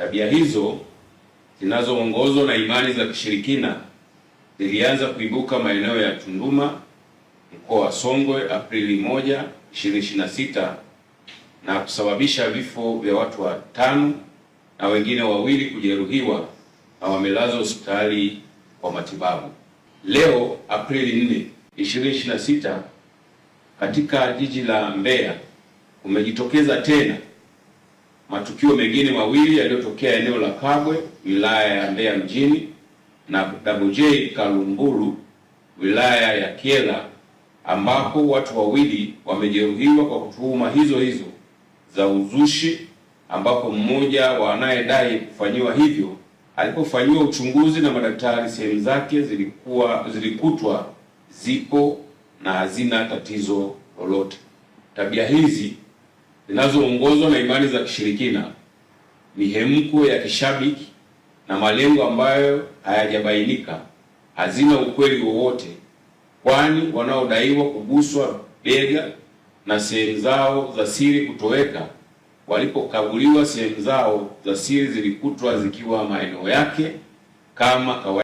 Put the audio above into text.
Tabia hizo zinazoongozwa na imani za kishirikina zilianza kuibuka maeneo ya Tunduma, mkoa wa Songwe, Aprili 1, 2026 na kusababisha vifo vya watu 5 na wengine 2 kujeruhiwa na wamelazwa hospitali kwa matibabu. Leo Aprili 4, 2026 katika jiji la Mbeya kumejitokeza tena matukio mengine 2 yaliyotokea eneo la Kabwe, wilaya ya Mbeya mjini, na Double-J Kalumburu, wilaya ya Kyela, ambapo watu 2 wamejeruhiwa kwa tuhuma hizo za uzushi, ambapo mmoja wa anayedai kufanyiwa hivyo alipofanyiwa uchunguzi na madaktari, sehemu zake zilikutwa zipo na hazina tatizo lolote. Tabia hizi zinazoongozwa na imani za kishirikina, mihemko ya kishabiki na malengo ambayo hayajabainika hazina ukweli wowote, kwani wanaodaiwa kuguswa bega na sehemu zao za siri kutoweka walipokaguliwa, sehemu zao za siri zilikutwa zikiwa maeneo yake kama kawaida.